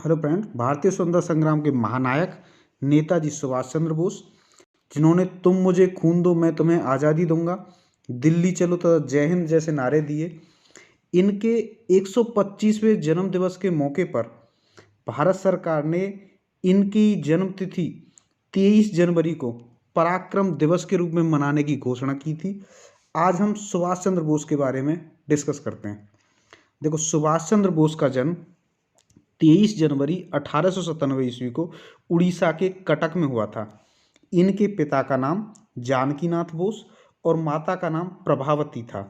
Hello friend, भारतीय स्वतंत्रता संग्राम के महानायक नेताजी सुभाष चंद्र बोस, जिन्होंने तुम मुझे खून दो मैं तुम्हें आज़ादी दूंगा, दिल्ली चलो तथा जय हिंद जैसे नारे दिए। इनके 125वें जन्म दिवस के मौके पर भारत सरकार ने इनकी जन्म तिथि 23 जनवरी को पराक्रम दिवस के रूप में मनाने की घोषणा की थी। आज हम सुभाष चंद्र बोस के बारे में डिस्कस करते हैं। देखो, सुभाष चंद्र बोस का जन्म 23 जनवरी 1897 ईस्वी को उड़ीसा के कटक में हुआ था। इनके पिता का नाम जानकीनाथ बोस और माता का नाम प्रभावती था।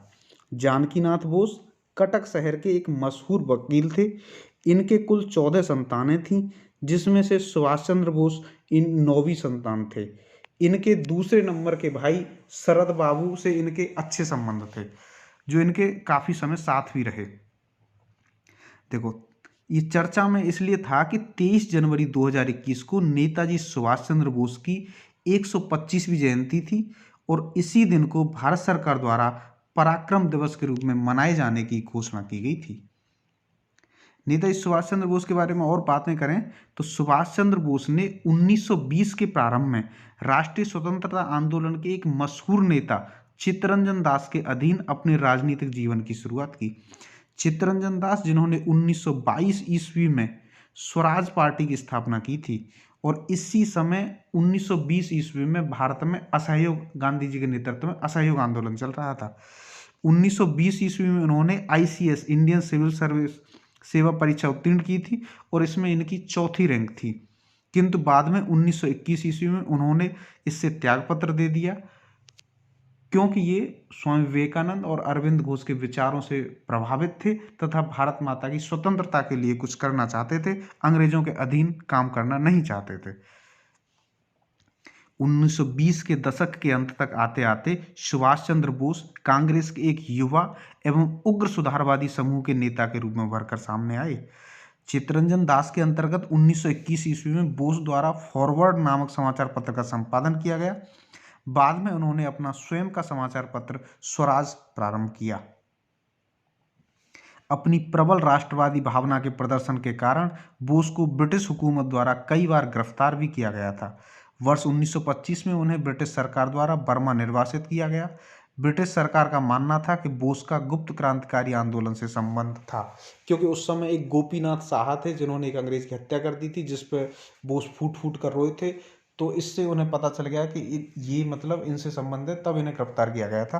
जानकीनाथ बोस कटक शहर के एक मशहूर वकील थे। इनके कुल 14 संतानें थीं, जिसमें से सुभाष चंद्र बोस इन 9वीं संतान थे। इनके दूसरे नंबर के भाई शरद बाबू से इनके अच्छे संबंध थे, जो इनके काफ़ी समय साथ भी रहे। देखो, ये चर्चा में इसलिए था कि 23 जनवरी 2021 को नेताजी सुभाष चंद्र बोस की 125वीं जयंती थी और इसी दिन को भारत सरकार द्वारा पराक्रम दिवस के रूप में मनाए जाने की घोषणा की गई थी। नेताजी सुभाष चंद्र बोस के बारे में और बातें करें तो सुभाष चंद्र बोस ने 1920 के प्रारंभ में राष्ट्रीय स्वतंत्रता आंदोलन के एक मशहूर नेता चित्तरंजन दास के अधीन अपने राजनीतिक जीवन की शुरुआत की। चित्तरंजन दास, जिन्होंने 1922 ईस्वी में स्वराज पार्टी की स्थापना की थी और इसी समय 1920 ईस्वी में भारत में असहयोग, गांधी जी के नेतृत्व में असहयोग आंदोलन चल रहा था। 1920 ईस्वी में उन्होंने ICS इंडियन सिविल सर्विस सेवा परीक्षा उत्तीर्ण की थी और इसमें इनकी चौथी रैंक थी, किंतु बाद में 1921 ईस्वी में उन्होंने इससे त्यागपत्र दे दिया, क्योंकि ये स्वामी विवेकानंद और अरविंद घोष के विचारों से प्रभावित थे तथा भारत माता की स्वतंत्रता के लिए कुछ करना चाहते थे, अंग्रेजों के अधीन काम करना नहीं चाहते थे। 1920 के दशक के अंत तक आते आते सुभाष चंद्र बोस कांग्रेस के एक युवा एवं उग्र सुधारवादी समूह के नेता के रूप में उभर कर सामने आए। चित्तरंजन दास के अंतर्गत 1921 ईस्वी में बोस द्वारा फॉरवर्ड नामक समाचार पत्र का संपादन किया गया। बाद में उन्होंने अपना स्वयं का समाचार पत्र स्वराज प्रारंभ किया। अपनी प्रबल राष्ट्रवादी भावना के प्रदर्शन के कारण बोस को ब्रिटिश हुकूमत द्वारा कई बार गिरफ्तार भी किया गया था। वर्ष 1925 में उन्हें ब्रिटिश सरकार द्वारा बर्मा निर्वासित किया गया। ब्रिटिश सरकार का मानना था कि बोस का गुप्त क्रांतिकारी आंदोलन से संबंध था, क्योंकि उस समय एक गोपीनाथ साहा थे जिन्होंने एक अंग्रेज की हत्या कर दी थी, जिस पर बोस फूट फूट कर रोए थे। तो इससे उन्हें पता चल गया कि ये मतलब इनसे संबंधित, तब इन्हें गिरफ्तार किया गया था।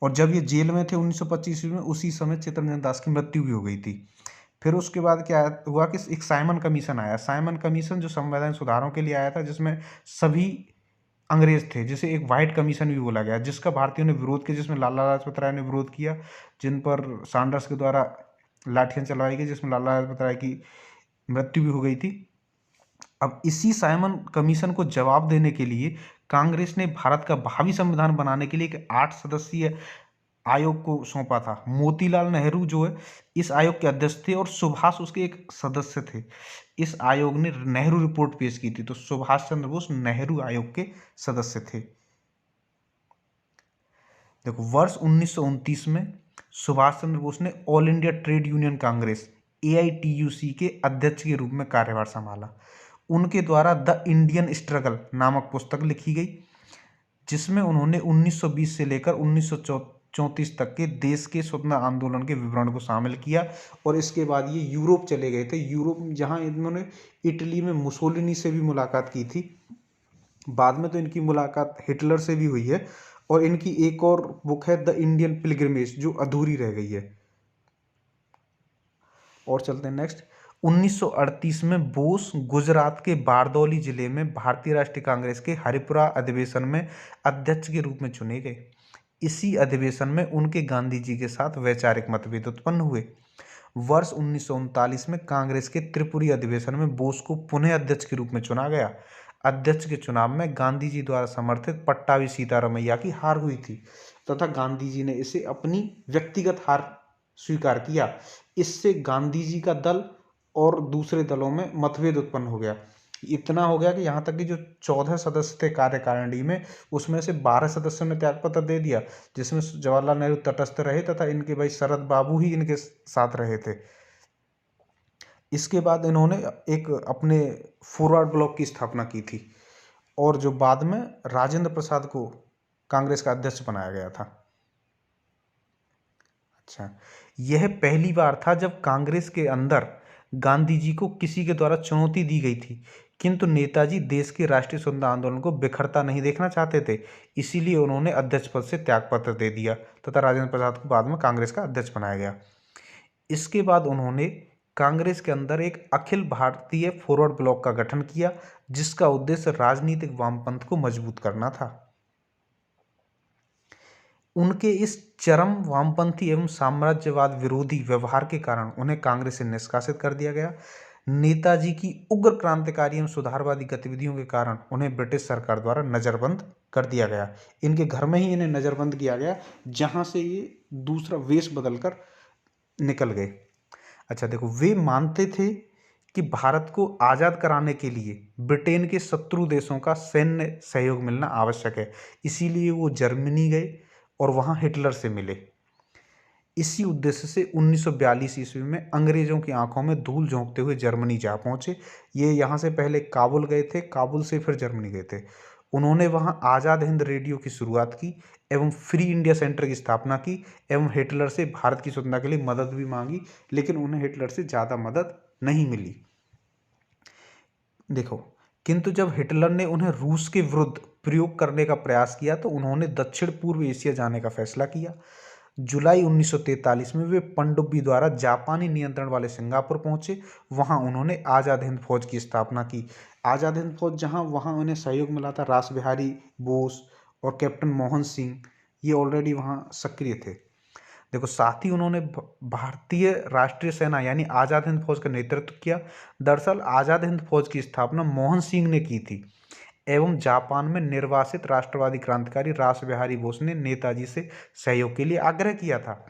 और जब ये जेल में थे 1925 में, उसी समय चित्तरंजन दास की मृत्यु भी हो गई थी। फिर उसके बाद क्या हुआ कि एक साइमन कमीशन आया। साइमन कमीशन जो संवैधानिक सुधारों के लिए आया था, जिसमें सभी अंग्रेज थे, जिसे एक वाइट कमीशन भी बोला गया, जिसका भारतीयों ने विरोध किया, जिसमें लाला लाजपत राय ने विरोध किया, जिन पर सैंडर्स के द्वारा लाठियां चलवाई गई, जिसमें लाला लाजपत राय की मृत्यु भी हो गई थी। अब इसी साइमन कमीशन को जवाब देने के लिए कांग्रेस ने भारत का भावी संविधान बनाने के लिए एक 8 सदस्यीय आयोग को सौंपा था। मोतीलाल नेहरू जो है इस आयोग के अध्यक्ष थे और सुभाष उसके एक सदस्य थे। इस आयोग ने नेहरू रिपोर्ट पेश की थी, तो सुभाष चंद्र बोस नेहरू आयोग के सदस्य थे। देखो, वर्ष 1929 में सुभाष चंद्र बोस ने all India trade union Congress AITUC के अध्यक्ष के रूप में कार्यभार संभाला। उनके द्वारा द इंडियन स्ट्रगल नामक पुस्तक लिखी गई, जिसमें उन्होंने 1920 से लेकर 1934 तक के देश के स्वतंत्रता आंदोलन के विवरण को शामिल किया। और इसके बाद ये यूरोप चले गए थे। यूरोप, जहां इन्होंने इटली में मुसोलिनी से भी मुलाकात की थी। बाद में तो इनकी मुलाकात हिटलर से भी हुई है। और इनकी एक और बुक है द इंडियन पिलग्रिमेज, जो अधूरी रह गई है। और चलते हैं नेक्स्ट। 1938 में बोस गुजरात के बारदौली जिले में भारतीय राष्ट्रीय कांग्रेस के हरिपुरा अधिवेशन में अध्यक्ष के रूप में चुने गए। इसी अधिवेशन में उनके गांधी जी के साथ वैचारिक मतभेद उत्पन्न हुए। वर्ष 1939 में कांग्रेस के त्रिपुरी अधिवेशन में बोस को पुनः अध्यक्ष के रूप में चुना गया। अध्यक्ष के चुनाव में गांधी जी द्वारा समर्थित पट्टाभी सीतारामैया की हार हुई थी तथा गांधी जी ने इसे अपनी व्यक्तिगत हार स्वीकार किया। इससे गांधी जी का दल और दूसरे दलों में मतभेद उत्पन्न हो गया। इतना हो गया कि यहाँ तक कि जो 14 सदस्य थे कार्यकारिणी में, उसमें से 12 सदस्यों ने त्यागपत्र दे दिया, जिसमें जवाहरलाल नेहरू तटस्थ रहे तथा इनके भाई शरद बाबू ही इनके साथ रहे थे। इसके बाद इन्होंने एक अपने फॉरवर्ड ब्लॉक की स्थापना की थी और जो बाद में राजेंद्र प्रसाद को कांग्रेस का अध्यक्ष बनाया गया था। अच्छा, यह पहली बार था जब कांग्रेस के अंदर गांधी जी को किसी के द्वारा चुनौती दी गई थी, किंतु नेताजी देश के राष्ट्रीय स्वतंत्रता आंदोलन को बिखरता नहीं देखना चाहते थे, इसीलिए उन्होंने अध्यक्ष पद से त्यागपत्र दे दिया तथा राजेंद्र प्रसाद को बाद में कांग्रेस का अध्यक्ष बनाया गया। इसके बाद उन्होंने कांग्रेस के अंदर एक अखिल भारतीय फॉरवर्ड ब्लॉक का गठन किया, जिसका उद्देश्य राजनीतिक वामपंथ को मजबूत करना था। उनके इस चरम वामपंथी एवं साम्राज्यवाद विरोधी व्यवहार के कारण उन्हें कांग्रेस से निष्कासित कर दिया गया। नेताजी की उग्र क्रांतिकारी एवं सुधारवादी गतिविधियों के कारण उन्हें ब्रिटिश सरकार द्वारा नजरबंद कर दिया गया। इनके घर में ही इन्हें नजरबंद किया गया, जहां से ये दूसरा वेश बदलकर निकल गए। अच्छा देखो, वे मानते थे कि भारत को आज़ाद कराने के लिए ब्रिटेन के शत्रु देशों का सैन्य सहयोग मिलना आवश्यक है, इसीलिए वो जर्मनी गए और वहाँ हिटलर से मिले। इसी उद्देश्य से 1942 ईस्वी में अंग्रेजों की आंखों में धूल झोंकते हुए जर्मनी जा पहुंचे। ये यहाँ से पहले काबुल गए थे, काबुल से फिर जर्मनी गए थे। उन्होंने वहाँ आज़ाद हिंद रेडियो की शुरुआत की एवं फ्री इंडिया सेंटर की स्थापना की एवं हिटलर से भारत की स्वतंत्रता के लिए मदद भी मांगी, लेकिन उन्हें हिटलर से ज़्यादा मदद नहीं मिली। देखो, किंतु जब हिटलर ने उन्हें रूस के विरुद्ध प्रयोग करने का प्रयास किया तो उन्होंने दक्षिण पूर्व एशिया जाने का फैसला किया। जुलाई 1943 में वे पनडुब्बी द्वारा जापानी नियंत्रण वाले सिंगापुर पहुंचे। वहां उन्होंने आज़ाद हिंद फौज की स्थापना की। आज़ाद हिंद फौज जहां वहां उन्हें सहयोग मिला था रास बिहारी बोस और कैप्टन मोहन सिंह, ये ऑलरेडी वहां सक्रिय थे। देखो, साथ ही उन्होंने भारतीय राष्ट्रीय सेना यानी आज़ाद हिंद फौज का नेतृत्व किया। दरअसल आज़ाद हिंद फौज की स्थापना मोहन सिंह ने की थी एवं जापान में निर्वासित राष्ट्रवादी क्रांतिकारी रास बिहारी बोस ने नेताजी से सहयोग के लिए आग्रह किया था।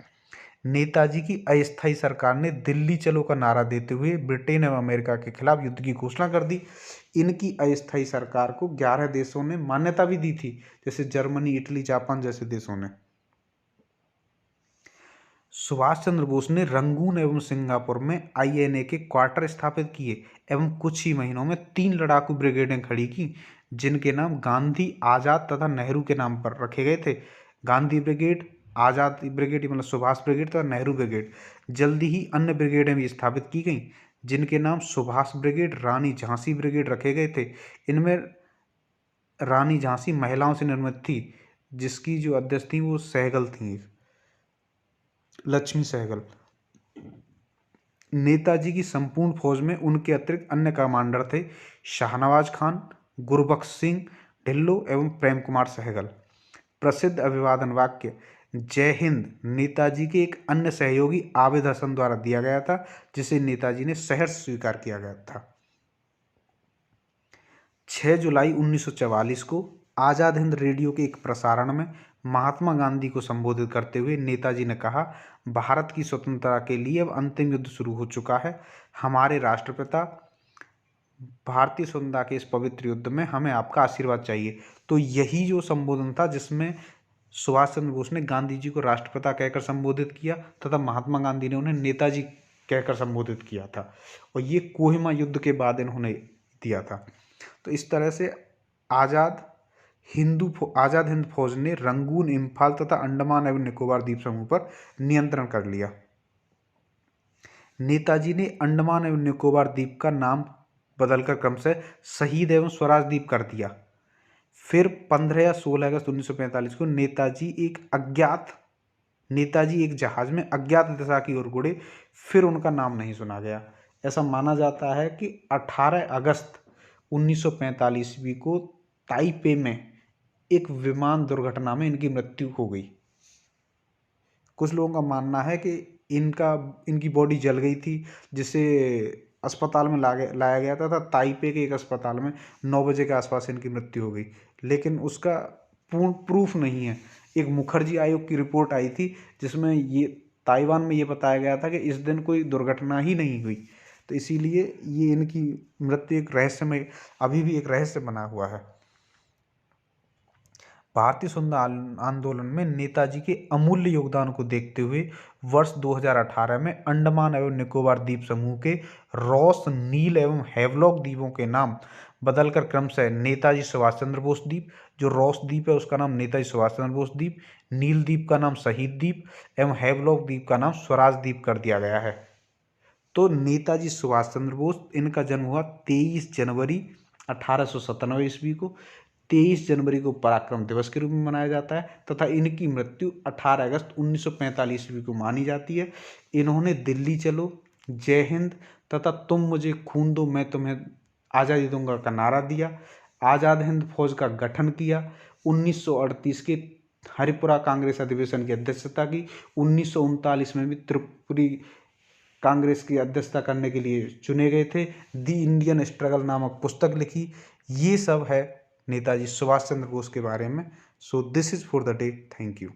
नेताजी की अस्थायी सरकार ने दिल्ली चलो का नारा देते हुए ब्रिटेन एवं अमेरिका के खिलाफ युद्ध की घोषणा कर दी। इनकी अस्थायी सरकार को 11 देशों ने मान्यता भी दी थी, जैसे जर्मनी, इटली, जापान जैसे देशों ने। सुभाष चंद्र बोस ने रंगून एवं सिंगापुर में आईएनए के क्वार्टर स्थापित किए एवं कुछ ही महीनों में 3 लड़ाकू ब्रिगेडें खड़ी की, जिनके नाम गांधी, आज़ाद तथा नेहरू के नाम पर रखे गए थे। गांधी ब्रिगेड, आज़ाद ब्रिगेड मतलब सुभाष ब्रिगेड तथा नेहरू ब्रिगेड। जल्दी ही अन्य ब्रिगेडें भी स्थापित की गईं, जिनके नाम सुभाष ब्रिगेड, रानी झांसी ब्रिगेड रखे गए थे। इनमें रानी झांसी महिलाओं से निर्मित थी, जिसकी जो अध्यक्ष थी वो सहगल थी, लक्ष्मी सहगल। नेताजी की संपूर्ण फौज में उनके अतिरिक्त अन्य कमांडर थे शाहनवाज खान, गुरबख्श सिंह ढिल्लो एवं प्रेम कुमार सहगल। प्रसिद्ध अभिवादन वाक्य जय हिंद नेताजी के एक अन्य सहयोगी आबिद हसन द्वारा दिया गया था, जिसे नेताजी ने सहर्ष स्वीकार किया गया था। 6 जुलाई 1944 को आज़ाद हिंद रेडियो के एक प्रसारण में महात्मा गांधी को संबोधित करते हुए नेताजी ने कहा, भारत की स्वतंत्रता के लिए अब अंतिम युद्ध शुरू हो चुका है। हमारे राष्ट्रपिता भारतीय स्वतंत्रता के इस पवित्र युद्ध में हमें आपका आशीर्वाद चाहिए। तो यही जो संबोधन था जिसमें सुभाष चंद्र बोस ने गांधी जी को राष्ट्रपिता कहकर संबोधित किया तथा महात्मा गांधी ने उन्हें नेताजी कहकर संबोधित किया था, और ये कोहिमा युद्ध के बाद इन्होंने दिया था। तो इस तरह से आज़ाद हिंद फौज ने रंगून, इम्फाल तथा अंडमान एवं निकोबार द्वीप समूह पर नियंत्रण कर लिया। नेताजी ने अंडमान एवं निकोबार द्वीप का नाम बदलकर क्रमशः शहीद एवं स्वराज द्वीप कर दिया। फिर 15 या 16 अगस्त 1945 को नेताजी एक जहाज में अज्ञात दिशा की ओर उड़े। फिर उनका नाम नहीं सुना गया। ऐसा माना जाता है कि 18 अगस्त 1945 ईस्वी को ताइपे में एक विमान दुर्घटना में इनकी मृत्यु हो गई। कुछ लोगों का मानना है कि इनकी बॉडी जल गई थी, जिसे अस्पताल में लाया गया था। ताइपे के एक अस्पताल में 9 बजे के आसपास इनकी मृत्यु हो गई, लेकिन उसका पूर्ण प्रूफ नहीं है। एक मुखर्जी आयोग की रिपोर्ट आई थी जिसमें ये ताइवान में ये बताया गया था कि इस दिन कोई दुर्घटना ही नहीं हुई। तो इसीलिए ये इनकी मृत्यु एक रहस्यमय, अभी भी एक रहस्य बना हुआ है। भारतीय स्वतंत्रता आंदोलन में नेताजी के अमूल्य योगदान को देखते हुए वर्ष 2018 में अंडमान एवं निकोबार द्वीप समूह के रॉस, नील एवं हैवलॉक द्वीपों के नाम बदलकर क्रमशः नेताजी सुभाष चंद्र बोस द्वीप, जो रॉस द्वीप है उसका नाम नेताजी सुभाष चंद्र बोस द्वीप, नील द्वीप का नाम शहीद द्वीप एवं हैवलॉक द्वीप का नाम स्वराज द्वीप कर दिया गया है। तो नेताजी सुभाष चंद्र बोस, इनका जन्म हुआ 23 जनवरी 1897 ईस्वी को। 23 जनवरी को पराक्रम दिवस के रूप में मनाया जाता है तथा इनकी मृत्यु 18 अगस्त 1945 ईस्वी को मानी जाती है। इन्होंने दिल्ली चलो, जय हिंद तथा तुम मुझे खून दो मैं तुम्हें आज़ादी दूंगा का नारा दिया। आज़ाद हिंद फौज का गठन किया। 1938 के हरिपुरा कांग्रेस अधिवेशन की अध्यक्षता की। 1939 में भी त्रिपुरी कांग्रेस की अध्यक्षता करने के लिए चुने गए थे। दी इंडियन स्ट्रगल नामक पुस्तक लिखी। ये सब है नेताजी सुभाष चंद्र बोस के बारे में। So this is for the day. Thank you.